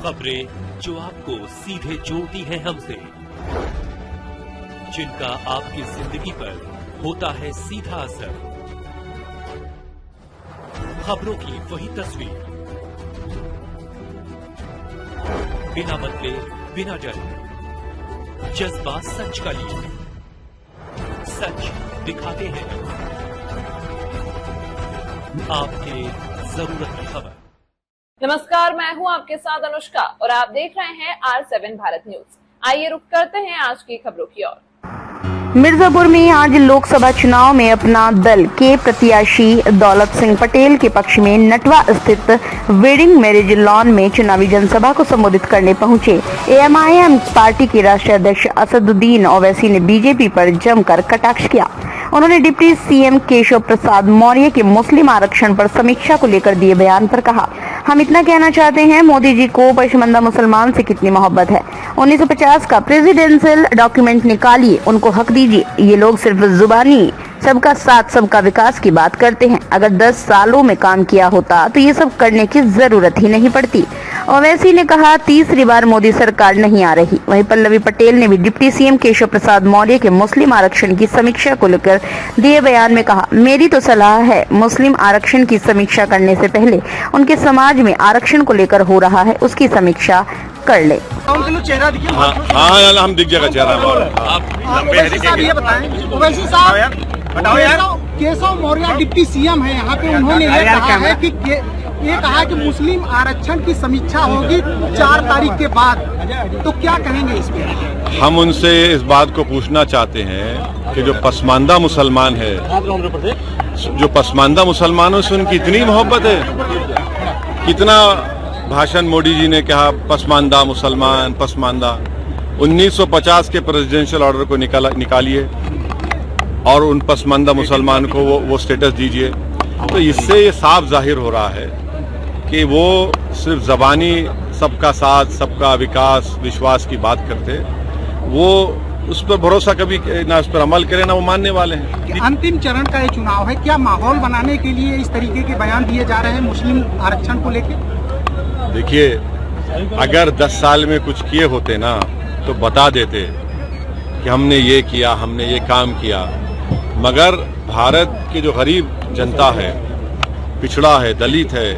खबरें जो आपको सीधे जोड़ती हैं हमसे, जिनका आपकी जिंदगी पर होता है सीधा असर। खबरों की वही तस्वीर, बिना बदले बिना डरे, जज्बा सच का लिए, सच दिखाते हैं आपके जरूरत की खबर। नमस्कार, मैं हूं आपके साथ अनुष्का और आप देख रहे हैं R7 भारत न्यूज। आइए रुक करते हैं आज की खबरों की ओर। मिर्जापुर में आज लोकसभा चुनाव में अपना दल के प्रत्याशी दौलत सिंह पटेल के पक्ष में नटवा स्थित वेडिंग मैरिज लॉन में चुनावी जनसभा को संबोधित करने पहुंचे। AMIM पार्टी के राष्ट्रीय अध्यक्ष असदुद्दीन ओवैसी ने बीजेपी पर जमकर कटाक्ष किया। उन्होंने डिप्टी CM केशव प्रसाद मौर्य के मुस्लिम आरक्षण पर समीक्षा को लेकर दिए बयान पर कहा, हम इतना कहना चाहते हैं, मोदी जी को पसमानदा मुसलमान से कितनी मोहब्बत है। 1950 का प्रेसिडेंशियल डॉक्यूमेंट निकालिए, उनको हक दीजिए। ये लोग सिर्फ जुबानी सबका साथ सबका विकास की बात करते हैं। अगर 10 सालों में काम किया होता तो ये सब करने की जरूरत ही नहीं पड़ती। ओवैसी ने कहा, तीसरी बार मोदी सरकार नहीं आ रही। वहीं पल्लवी पटेल ने भी डिप्टी CM केशव प्रसाद मौर्य के मुस्लिम आरक्षण की समीक्षा को लेकर दिए बयान में कहा, मेरी तो सलाह है, मुस्लिम आरक्षण की समीक्षा करने से पहले उनके समाज में आरक्षण को लेकर हो रहा है उसकी समीक्षा कर ले। हाँ, हम दिख जाएगा चेहरा। ये बताएं, ओवैसी साहब बताओ यार, केशव मौर्य डिप्टी CM है यहाँ पे, उन्होंने ये कहा कि मुस्लिम आरक्षण की समीक्षा होगी 4 तारीख के बाद, तो क्या कहेंगे इस पे? हम उनसे इस बात को पूछना चाहते हैं कि जो पसमानदा मुसलमान है, जो पसमानदा मुसलमानों से उनकी इतनी मोहब्बत है, कितना भाषण मोदी जी ने कहा पसमानदा मुसलमान पसमानदा। 1950 के प्रेसिडेंशियल ऑर्डर को निकालिए और उन पसमानदा मुसलमान को वो स्टेटस दीजिए। तो इससे ये साफ जाहिर हो रहा है कि वो सिर्फ जबानी सबका साथ सबका विकास विश्वास की बात करते, वो उस पर भरोसा कभी ना उस पर अमल करें ना वो मानने वाले हैं। अंतिम चरण का ये चुनाव है, क्या माहौल बनाने के लिए इस तरीके के बयान दिए जा रहे हैं मुस्लिम आरक्षण को लेकर? देखिए, अगर 10 साल में कुछ किए होते ना तो बता देते कि हमने ये किया, हमने ये काम किया। मगर भारत की जो गरीब जनता है, पिछड़ा है, दलित है,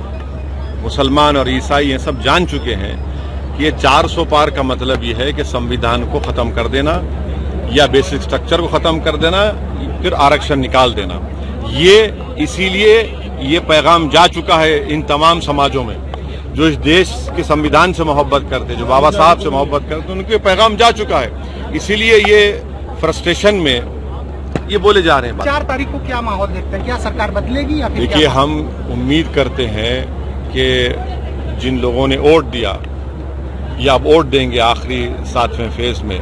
मुसलमान और ईसाई हैं, सब जान चुके हैं कि ये 400 पार का मतलब ये है कि संविधान को खत्म कर देना या बेसिक स्ट्रक्चर को खत्म कर देना, फिर आरक्षण निकाल देना। ये इसीलिए ये पैगाम जा चुका है इन तमाम समाजों में जो इस देश के संविधान से मोहब्बत करते, जो बाबा साहब से मोहब्बत करते, उनके पैगाम जा चुका है। इसीलिए ये फ्रस्ट्रेशन में ये बोले जा रहे हैं। 4 तारीख को क्या माहौल देखते हैं, क्या सरकार बदलेगी या फिर? देखिए, हम उम्मीद करते हैं कि जिन लोगों ने वोट दिया या अब वोट देंगे आखिरी 7वें फेज में,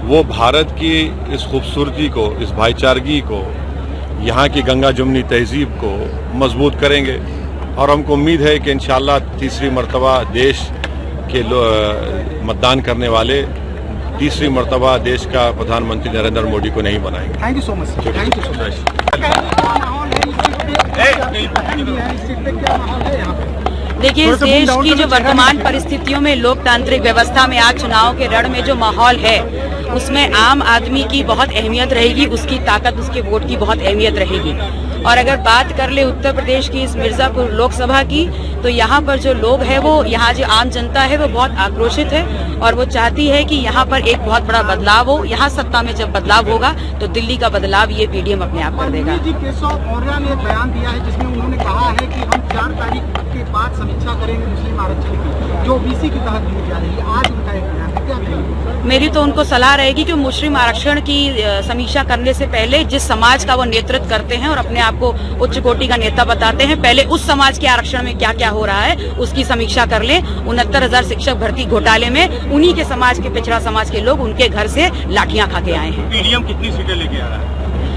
वो भारत की इस खूबसूरती को, इस भाईचारगी को, यहाँ की गंगा जमुनी तहजीब को मजबूत करेंगे। और हमको उम्मीद है कि इंशाअल्लाह तीसरी मर्तबा देश के मतदान करने वाले तीसरी मर्तबा देश का प्रधानमंत्री नरेंद्र मोदी को नहीं बनाएंगे। Thank you so much. Thank you so much. देखिए, इस देश की जो वर्तमान परिस्थितियों में लोकतांत्रिक व्यवस्था में आज चुनाव के रण में जो माहौल है, उसमें आम आदमी की बहुत अहमियत रहेगी, उसकी ताकत, उसके वोट की बहुत अहमियत रहेगी। और अगर बात कर ले उत्तर प्रदेश की इस मिर्जापुर लोकसभा की, तो यहाँ पर जो लोग हैं, वो यहाँ जो आम जनता है वो बहुत आक्रोशित है और वो चाहती है कि यहाँ पर एक बहुत बड़ा बदलाव हो। यहाँ सत्ता में जब बदलाव होगा तो दिल्ली का बदलाव ये PDM अपने आप कर देगा। केशव मौर्य ने एक बयान दिया है जिसमें उन्होंने कहा है कि हम 4 तारीख के बाद समीक्षा करेंगे मुस्लिम आरक्षण की, जो OBC की तहत दी जा रही है। आज उनका एक बयान है, क्या कहेंगे? मेरी तो उनको सलाह रहेगी कि मुस्लिम आरक्षण की समीक्षा करने से पहले जिस समाज का वो नेतृत्व करते हैं और अपने आप को उच्च कोटि का नेता बताते हैं, पहले उस समाज के आरक्षण में क्या क्या हो रहा है उसकी समीक्षा कर लें। 69,000 शिक्षक भर्ती घोटाले में उन्हीं के समाज के, पिछड़ा समाज के लोग उनके घर से लाठियां खा के आए हैं। PDM कितनी सीटें लेके आ रहा है?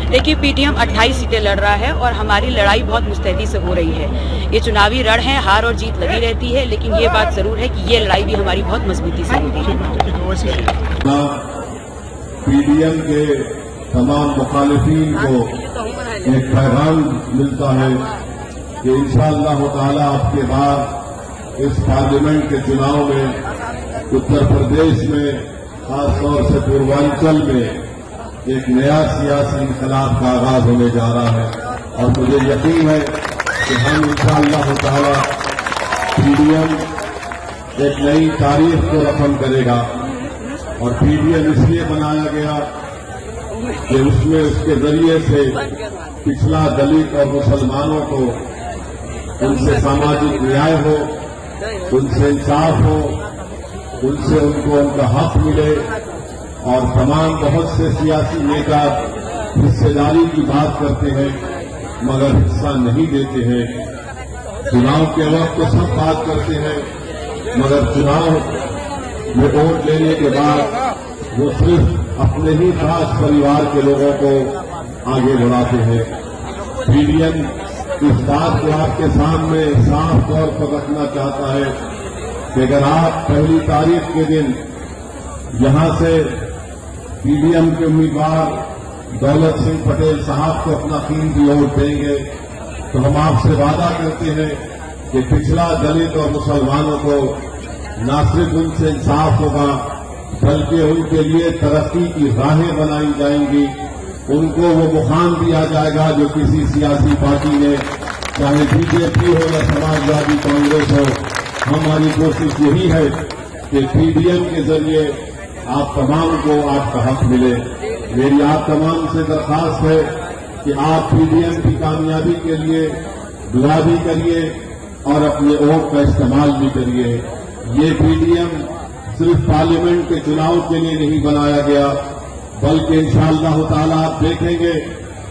देखिए, PDM 28 सीटें लड़ रहा है और हमारी लड़ाई बहुत मुस्तैदी से हो रही है। ये चुनावी रण है, हार और जीत लगी रहती है, लेकिन ये बात जरूर है कि ये लड़ाई भी हमारी बहुत मजबूती से होगी। PDM के तमाम मुखालिफिन को एक पैगाम मिलता है कि इंशाअल्लाह ताला आपके बाद इस पार्लियामेंट के चुनाव में उत्तर प्रदेश में खासतौर से पूर्वांचल में एक नया सियासी इनकलाब का आगाज होने जा रहा है और मुझे यकीन है कि हम इंशाअल्लाह ताला पीडीएम एक नई तारीख को रकम करेगा। और पीडीएम इसलिए बनाया गया कि उसमें उसके जरिए से पिछड़ा दलित और मुसलमानों को उनसे सामाजिक न्याय हो, उनसे इंसाफ हो, उनसे उनको उनका हक मिले। और तमाम बहुत से सियासी नेता हिस्सेदारी की बात करते हैं मगर हिस्सा नहीं देते हैं। चुनाव के वक्त तो सब बात करते हैं मगर चुनाव में वोट लेने के बाद वो सिर्फ अपने ही खास परिवार के लोगों को आगे बढ़ाते हैं। पीडीएम इस बात को आपके सामने साफ तौर पर रखना चाहता है कि अगर आप पहली तारीख के दिन यहां से पीडीएम के उम्मीदवार दौलत सिंह पटेल साहब को अपना कीमती वोट देंगे तो हम आपसे वादा करते हैं कि पिछड़ा दलित और मुसलमानों को न सिर्फ उनसे इंसाफ होगा बल्कि उनके लिए तरक्की की राहें बनाई जाएंगी। उनको वो मुकाम दिया जाएगा जो किसी सियासी पार्टी ने, चाहे बीजेपी हो या समाजवादी कांग्रेस हो। हमारी कोशिश यही है कि पीडीएम के जरिए आप तमाम को आपका हक मिले। मेरी आप तमाम से दरखास्त है कि आप पीडीएम की कामयाबी के लिए दुआ भी करिए और अपने वोट का इस्तेमाल भी करिए। ये पीडीएम सिर्फ पार्लियामेंट के चुनाव के लिए नहीं बनाया गया बल्कि इंशाअल्लाह ताला आप देखेंगे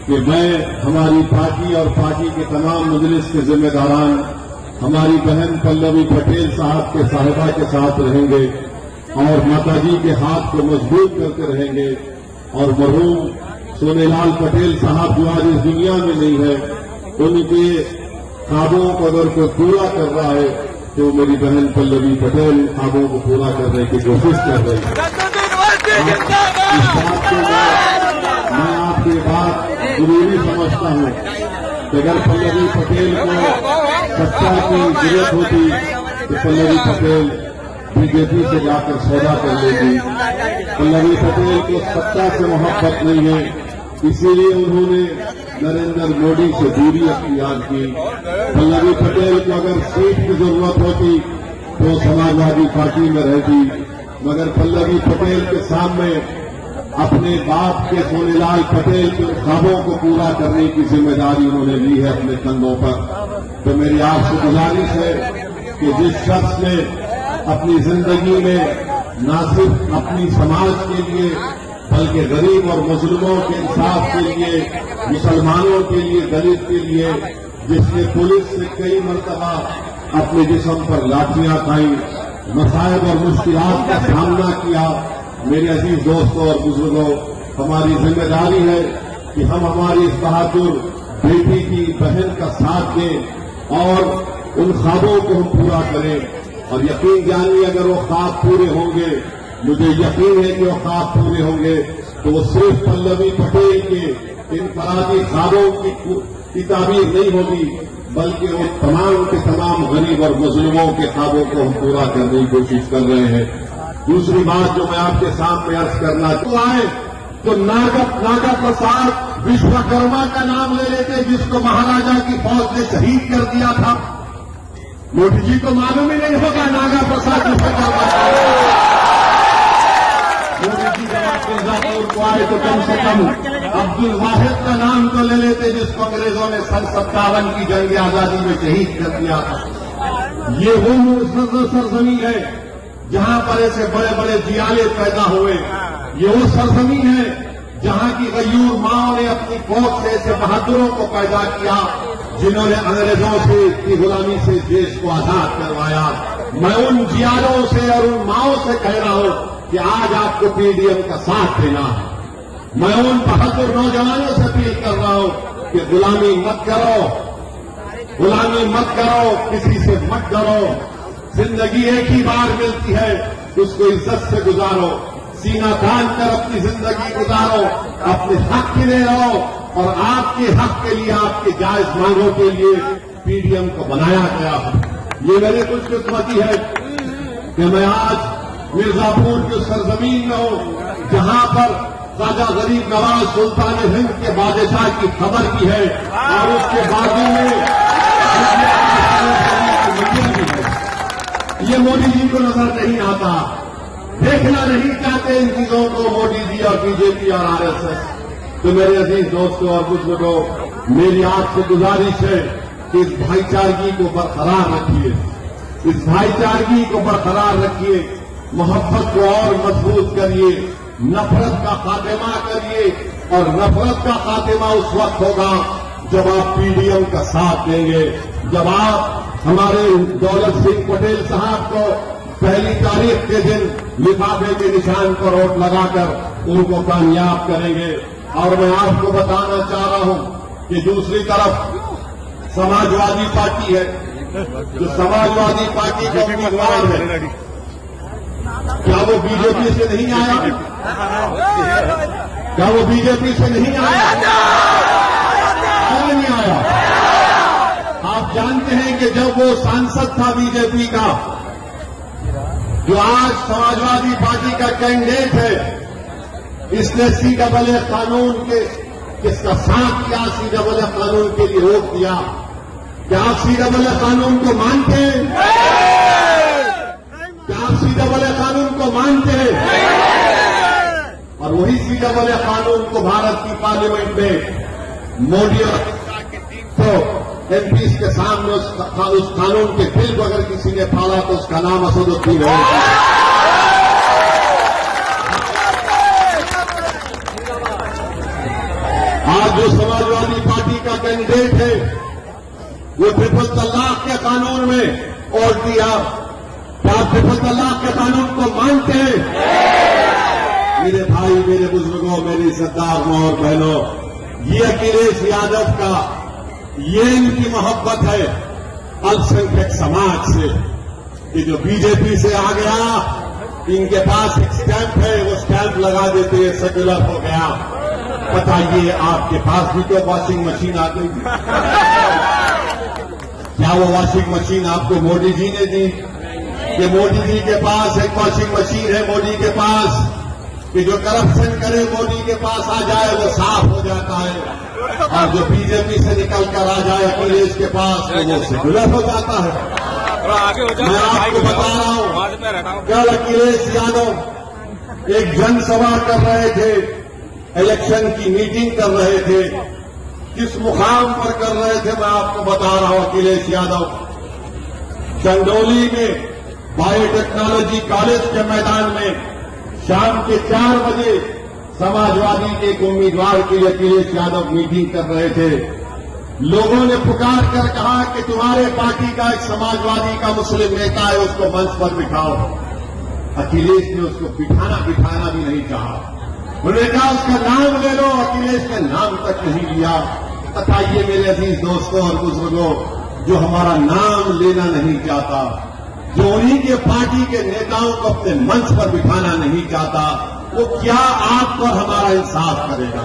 कि मैं, हमारी पार्टी और पार्टी के तमाम मजलिस के जिम्मेदारान हमारी बहन पल्लवी पटेल साहब के साहिबा के साथ रहेंगे और माताजी के हाथ को मजबूत करते रहेंगे। और मरहूम सोनेलाल पटेल साहब जो आज इस दुनिया में नहीं है, उनके ख्वाबों को अगर कोई पूरा कर रहा है तो मेरी बहन पल्लवी पटेल ख्वाबों को पूरा करने की कोशिश कर रही है। मैं आपकी बात जरूरी समझता हूं कि अगर पल्लवी पटेल को सत्ता की जरूरत होती तो पल्लवी पटेल बीजेपी से जाकर सौदा कर लेगी। पल्लवी पटेल को सत्ता से मोहब्बत नहीं है, इसीलिए उन्होंने नरेंद्र मोदी से दूरी अख्तियार की। पल्लवी पटेल को अगर सीट की जरूरत होती तो समाजवादी पार्टी में रहती, मगर पल्लवी पटेल के सामने अपने बाप के सोनेलाल पटेल के ख्वाबों को पूरा करने की जिम्मेदारी उन्होंने ली है अपने कंधों पर। तो मेरी आपसे गुजारिश है कि जिस शख्स ने अपनी जिंदगी में न सिर्फ अपनी समाज के लिए बल्कि गरीब और मुस्लिमों के इंसाफ के लिए, मुसलमानों के लिए, दलित के लिए, जिसने पुलिस से कई मरतबा अपने जिस्म पर लाठियां खाई, मसाइब और मुश्किलात का सामना किया। मेरे अजीज दोस्तों और बुजुर्गों, हमारी जिम्मेदारी है कि हम हमारी इस बहादुर बेटी की बहन का साथ दें और उन ख्वाबों को हम पूरा करें। और यकीन जानिए अगर वो ख्वाब पूरे होंगे, मुझे यकीन है कि वो ख्वाब पूरे होंगे तो वो सिर्फ पल्लवी पटेल के इनफरादी ख्वाबों की ताबीर नहीं होगी बल्कि वो तमाम के तमाम गरीब और मुस्लिमों के ख्वाबों को हम पूरा करने की कोशिश कर रहे हैं। दूसरी बात जो मैं आपके सामने अर्ज करना तो आए तो नागा प्रसाद विश्वकर्मा का नाम ले लेते जिसको महाराजा की फौज ने शहीद कर दिया था। मोदी जी को मालूम ही नहीं होगा नागा प्रसाद विश्वकर्मा। मोदी जी जब आपके मिर्जापुर को आए तो कम से कम अब्दुल वाहिद का नाम तो ले लेते जिसको अंग्रेजों ने सन 57 की जंग आजादी में शहीद कर दिया था। ये वो सरजमी है जहां पर ऐसे बड़े बड़े जियाले पैदा हुए। ये वो सरजमी है जहां की गयूर माओ ने अपनी फौज से ऐसे बहादुरों को पैदा किया जिन्होंने अंग्रेजों से की गुलामी से देश को आजाद करवाया। मैं उन जियालों से और उन माओ से कह रहा हूं कि आज आपको पीडीएम का साथ देना है। मैं उन बहादुर नौजवानों से अपील कर रहा हूं कि गुलामी मत करो, गुलामी मत करो, किसी से मत डरो। जिंदगी एक ही बार मिलती है, उसको इज्जत से गुजारो, सीना तान कर अपनी जिंदगी गुजारो, अपने हक के लिए रहो। और आपके हक के लिए, आपके जायज मांगों के लिए पीडीएम को बनाया गया है। ये मेरी खुशकिस्मती है कि मैं आज मिर्जापुर की सरजमीन में हूं जहां पर ख्वाजा गरीब नवाज सुल्तान हिंद के बादशाह की खबर की है और उसके बाजू में ये मोदी जी को नजर नहीं आता, देखना नहीं चाहते इन चीजों को मोदी जी और बीजेपी और आरएसएस। तो मेरे अजीज दोस्तों और बुजुर्गों, मेरी आपसे गुजारिश है कि इस भाईचारगी को बरकरार रखिए, इस भाईचारगी को बरकरार रखिए, मोहब्बत को और मजबूत करिए, नफरत का खात्मा करिए। और नफरत का खात्मा उस वक्त होगा जब आप पीडीएम का साथ देंगे, जब आप हमारे दौलत सिंह पटेल साहब को पहली तारीख के दिन लिफाफे के निशान पर वोट लगाकर उनको कामयाब करेंगे। और मैं आपको बताना चाह रहा हूं कि दूसरी तरफ समाजवादी पार्टी है, जो समाजवादी पार्टी का उम्मीदवार है, क्या वो बीजेपी से नहीं आया? क्या वो बीजेपी से नहीं आया? क्यों नहीं आया? आप जानते हैं कि जब वो सांसद था बीजेपी का, जो आज समाजवादी पार्टी का कैंडिडेट है, इसने CAA कानून के किसका साथ किया, CAA कानून के लिए वोट दिया। क्या आप CAA कानून को मानते हैं? क्या आप CAA कानून को मानते हैं? और वही CAA कानून को भारत की पार्लियामेंट में मोदी और अमित शाह की टीम को MPs के सामने उस कानून के बिल को अगर किसी ने फाड़ा तो उसका नाम असदुद्दीन है। आज जो समाजवादी पार्टी का कैंडिडेट है वो ट्रिपल तलाक के कानून में वोट दिया। क्या ट्रिपल तलाक के कानून को मानते हैं? मेरे भाई, मेरे बुजुर्गों, मेरी सरदार मां और बहनों, ये अखिलेश यादव का ये इनकी मोहब्बत है अल्पसंख्यक समाज से कि जो बीजेपी से आ गया, इनके पास एक स्टैंप है, वो स्टैंप लगा देते हैं, सेक्युलर हो गया। बताइए, आपके पास भी तो वॉशिंग मशीन आ गई। क्या वो वॉशिंग मशीन आपको मोदी जी ने दी? कि मोदी जी के पास एक वॉशिंग मशीन है, मोदी के पास, कि जो करप्शन करे मोदी के पास आ जाए वो साफ हो जाता है, और जो बीजेपी से निकल कर आ जाए अखिलेश के पास तो वो सेक्युलर हो जाता है। मैं आपको बता रहा हूं, कल अखिलेश यादव एक जनसभा कर रहे थे, इलेक्शन की मीटिंग कर रहे थे। किस मुकाम पर कर रहे थे मैं आपको बता रहा हूं। अखिलेश यादव चंदौली में बायोटेक्नोलॉजी कॉलेज के मैदान में शाम के 4 बजे समाजवादी के एक उम्मीदवार के लिए अखिलेश यादव मीटिंग कर रहे थे। लोगों ने पुकार कर कहा कि तुम्हारे पार्टी का एक समाजवादी का मुस्लिम नेता है, उसको मंच पर बिठाओ। अखिलेश ने उसको बिठाना भी नहीं चाहा। उन्होंने कहा उसका नाम ले लो, अखिलेश ने नाम तक नहीं लिया। बताइए मेरे अजीज दोस्तों और बुजुर्गों, जो हमारा नाम लेना नहीं चाहता, जो उन्हीं के पार्टी के नेताओं को अपने मंच पर बिठाना नहीं चाहता, वो क्या आप पर हमारा इंसाफ करेगा?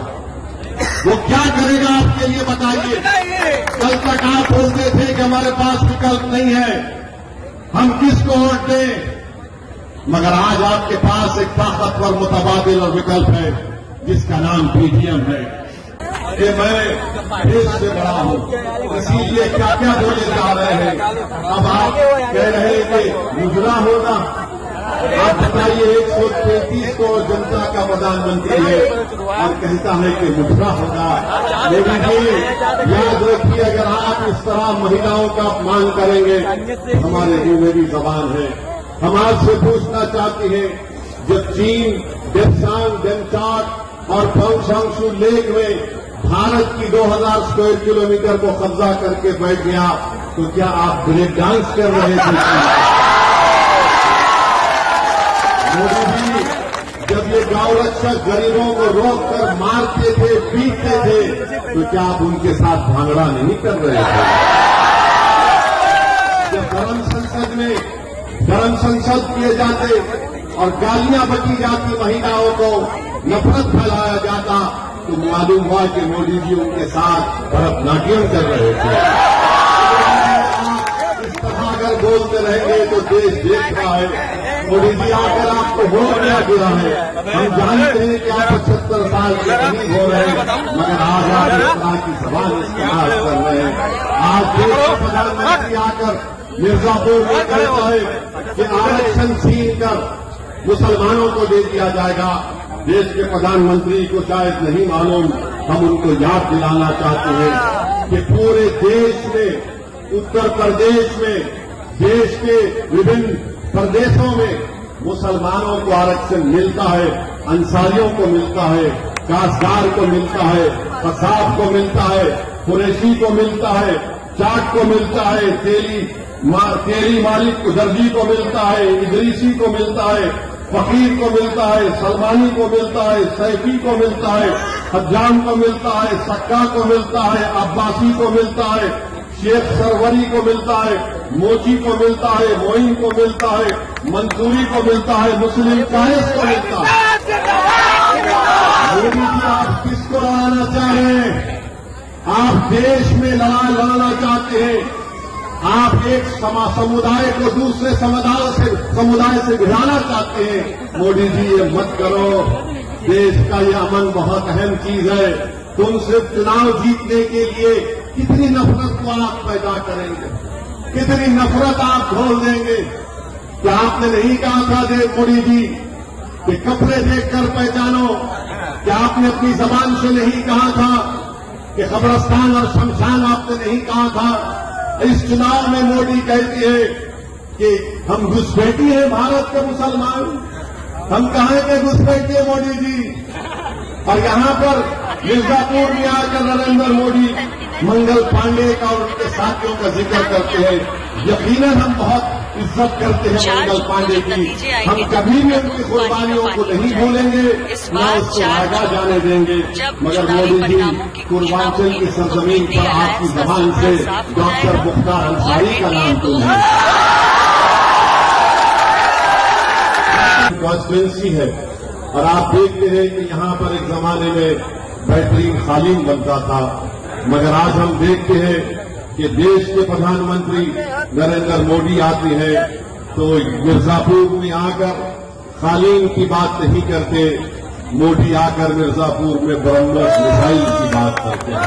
वो क्या करेगा आपके लिए? बताइए। कल तक आप बोलते थे कि हमारे पास विकल्प नहीं है, हम किसको वोट दें, मगर आज आपके पास एक ताकतवर मुतबादिल और विकल्प है जिसका नाम पीडीएम है। कि मैं देश से बड़ा हूं, इसीलिए क्या क्या बोले जा रहे हैं। अब आप कह रहे हैं कि मुजरा होगा। आप बताइए, 133 को जनता का प्रधानमंत्री है और कहता है कि मुजरा होगा। लेकिन ये याद रखिए, अगर आप इस तरह महिलाओं का अपमान करेंगे, हमारे मुंह में भी जबान है। हम आपसे पूछना चाहते हैं, जब चीन डेप्सांग, डेमचाट और पोंगसांगसू लेक में भारत की 2000 स्क्वायर किलोमीटर को कब्जा करके बैठ गया, तो क्या आप ब्रेक डांस कर रहे थे? मोदी जी जब ये गांव रक्षक गरीबों को रोककर मारते थे, पीटते थे, तो क्या आप उनके साथ भांगड़ा नहीं कर रहे थे? जब गरम संसद किए जाते और गालियां बकी जाती महिलाओं को, नफरत फैलाया जाता, तो मालूम हुआ कि मोदी जी उनके साथ भरतनाट्यम कर रहे थे। इस तरह अगर बोलते रहेंगे तो देश देख रहा है। मोदी जी आकर आपको हो क्या गिरा है। हम जानते हैं कि आप 75 साल के करीब हो रहे हैं, मगर आज आप इस तरह की जबान इस्तेमाल कर रहे हैं। आज देश के प्रधानमंत्री आकर मिर्जापुर में कहता है कि आरक्षण छीन कर मुसलमानों को दे दिया जाएगा। देश के प्रधानमंत्री को शायद नहीं मालूम, हम उनको याद दिलाना चाहते हैं कि पूरे देश में, उत्तर प्रदेश में, देश के विभिन्न प्रदेशों में मुसलमानों को आरक्षण मिलता है, अंसारियों को मिलता है, काश्तकार को मिलता है, कसाब को मिलता है, कुरैशी को मिलता है, चाट को मिलता है, तेली मालिक दर्जी को मिलता है, इदरीसी को मिलता है, फकीर को मिलता है, सलमानी को मिलता है, सैफी को मिलता है, हज्जाम को मिलता है, सक्का को मिलता है, अब्बासी को मिलता है, शेख सरवरी को मिलता है, मोची को मिलता है, मोइन को मिलता है, मंसूरी को मिलता है, मुस्लिम कायस को मिलता है। मोदी जी आप किसको लड़ाना चाह रहे हैं? आप देश में लड़ाई लड़ाना चाहते हैं। आप एक समुदाय को दूसरे समुदाय से भिड़ाना चाहते हैं। मोदी जी ये मत करो। देश का ये अमन बहुत अहम चीज है। तुम सिर्फ चुनाव जीतने के लिए कितनी नफरत को आप पैदा करेंगे, कितनी नफरत आप घोल देंगे। क्या आपने नहीं कहा था मोदी जी कि कपड़े देखकर पहचानो? क्या आपने अपनी जबान से नहीं कहा था कि कब्रिस्तान और शमशान आपने नहीं कहा था? इस चुनाव में मोदी कहती है कि हम घुसपैठी हैं भारत के मुसलमान। हम कहाँ के घुसपैठी है मोदी जी? और यहाँ पर मिर्जापुर में आकर नरेंद्र मोदी मंगल पांडे का और उनके साथियों का जिक्र करते हैं। यकीनन हम बहुत इज्जत करते हैं मंगल पांडे की। हम कभी भी उनकी कुर्बानियों को नहीं भूलेंगे, न उसको आगा जाने देंगे। मगर मोदी जी, पूर्वांचल की सरजमीन पर आपकी जबान से डॉक्टर मुख्तार अंसारी का नाम तो है, कॉन्स्टिट्यूंसी है। और आप देखते हैं कि यहाँ पर एक जमाने में बेहतरीन कालीन बनता था, मगर आज हम देखते हैं कि देश के प्रधानमंत्री नरेंद्र मोदी आते हैं तो मिर्जापुर में आकर कालीन की बात नहीं करते। मोदी आकर मिर्जापुर में ब्रह्मोस मिसाइल की बात करते हैं।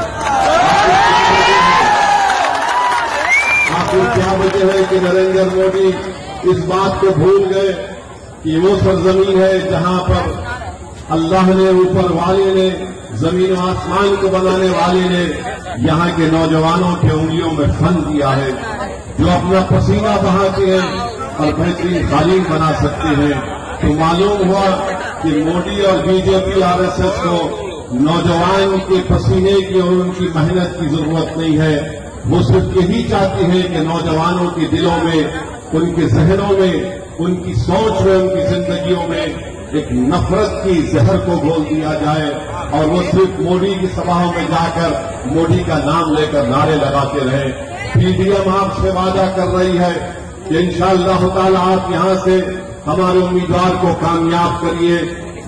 आखिर क्या वजह है कि नरेंद्र मोदी इस बात को भूल गए कि वो सरजमीन है जहां पर अल्लाह ने, ऊपर वाले ने, जमीन और आसमान को बनाने वाले ने यहाँ के नौजवानों के उंगलियों में फन दिया है, जो अपना पसीना बहाते हैं और बेहतरीन कालीन बना सकते हैं। तो मालूम हुआ कि मोदी और बीजेपी आरएसएस को नौजवान के पसीने की और उनकी मेहनत की जरूरत नहीं है। वो सिर्फ यही चाहते हैं कि नौजवानों के दिलों में, उनके जहनों में, उनकी सोच में, उनकी जिंदगियों में एक नफरत की जहर को घोल दिया जाए और वो सिर्फ मोदी की सभाओं में जाकर मोदी का नाम लेकर नारे लगाते रहे। पीडीएम आपसे वादा कर रही है कि इंशाअल्लाह ताला आप यहां से हमारे उम्मीदवार को कामयाब करिए।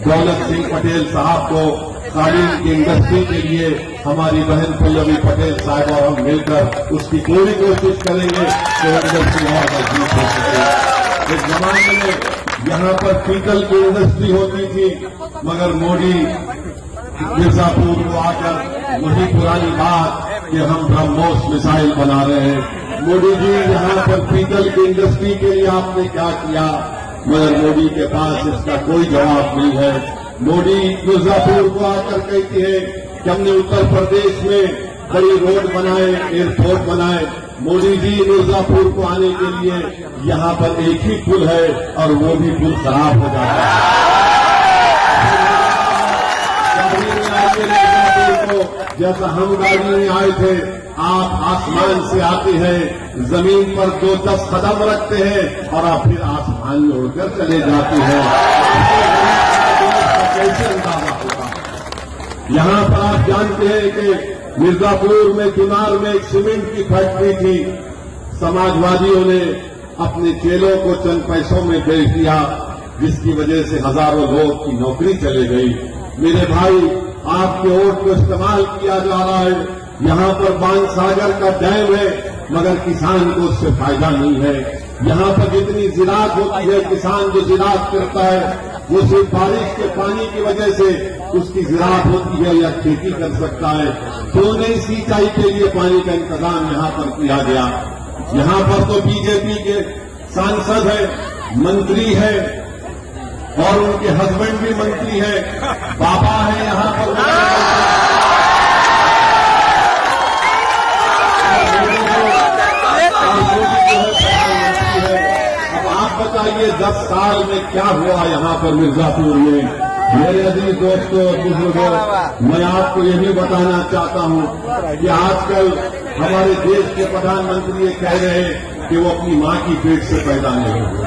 दौलत सिंह पटेल साहब को कालीन की इंडस्ट्री के लिए हमारी बहन पल्लवी पटेल साहब और हम मिलकर उसकी पूरी कोशिश करेंगे कि इंडस्ट्री और मजबूत हो सके। इस जमाने में यहाँ पर पीतल की इंडस्ट्री होती थी, मगर मोदी मिर्जापुर को आकर वही पुरानी बात कि हम ब्रह्मोस मिसाइल बना रहे हैं। मोदी जी, यहाँ पर पीतल की इंडस्ट्री के लिए आपने क्या किया? मगर मोदी के पास इसका कोई जवाब नहीं है। मोदी मिर्जापुर को आकर कहती है कि हमने उत्तर प्रदेश में बड़ी रोड बनाए, एयरपोर्ट बनाए। मोदी जी, मिर्जापुर को आने के लिए यहाँ पर एक ही पुल है और वो भी पुल खराब हो जाता है। जैसा हम गाड़ी में आए थे, आप आसमान से आते हैं, जमीन पर 2-10 कदम रखते हैं और आप फिर आसमान में उड़कर चले जाते हैं। कैसे अंदाजा होगा? यहाँ पर आप जानते हैं कि मिर्जापुर में चुनार में एक सीमेंट की फैक्ट्री थी। समाजवादियों ने अपने चेलों को चंद पैसों में बेच दिया, जिसकी वजह से हजारों लोग की नौकरी चले गई। मेरे भाई, आपके वोट को इस्तेमाल किया जा रहा है यहाँ पर बाणसागर का डैम है, मगर किसान को उससे फायदा नहीं है। यहाँ पर जितनी ज़राअत होती है, किसान जो ज़राअत करता है वो सिर्फ बारिश के पानी की वजह से उसकी ज़राअत होती है या खेती कर सकता है। तो नहीं सिंचाई के लिए पानी का इंतजाम यहाँ पर किया गया। यहाँ पर तो बीजेपी के सांसद है, मंत्री है और उनके हस्बैंड भी मंत्री है, पापा है यहाँ पर। अब आप बताइए 10 साल में क्या हुआ यहाँ पर मिर्जापुर में। मेरे अजीज दोस्तों, बुजुर्गों, मैं आपको ये भी बताना चाहता हूँ कि आजकल हमारे देश के प्रधानमंत्री ये कह रहे हैं कि वो अपनी माँ की पेट से पैदा नहीं हुए।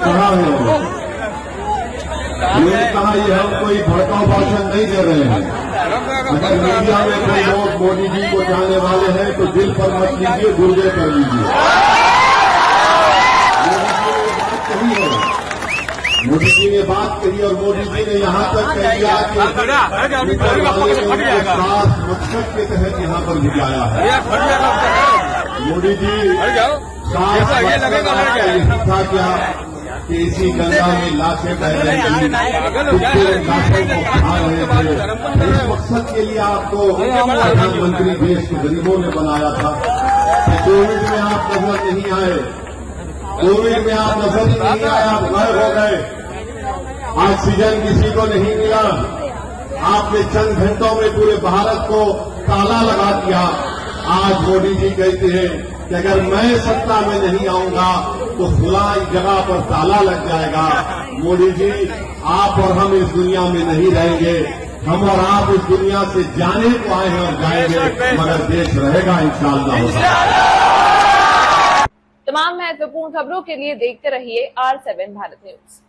कहाँ है वो? ये कहा, ये हम कोई भड़काऊ भाषण नहीं दे रहे हैं। अगर मीडिया में कोई लोग मोदी जी को जाने वाले हैं तो दिल पर मत लीजिए, गुर्दे कर लीजिए। मोदी जी ने बात कही और मोदी जी ने यहाँ तक कह दिया कि मकसद के तहत यहाँ पर भिजाया है। मोदी जी था क्या कि इसी गंगा में लाशें बह रही थी, लाशों को खा रहे थे। इस मकसद के लिए आपको प्रधानमंत्री देश के गरीबों ने बनाया था। कोविड में आप नजर नहीं आए, कोविड में आप नजर ही नहीं आए, आप गायब हो गए। ऑक्सीजन किसी को नहीं मिला। आपने चंद घंटों में पूरे भारत को ताला लगा दिया। आज मोदी जी कहते हैं कि अगर मैं सत्ता में नहीं आऊंगा तो फुलाई जगह पर ताला लग जाएगा। मोदी जी, आप और हम इस दुनिया में नहीं रहेंगे। हम और आप इस दुनिया से जाने को आए हैं और जाएंगे, मगर देश रहेगा इंशाअल्लाह। तमाम महत्वपूर्ण खबरों के लिए देखते रहिए R7 भारत न्यूज।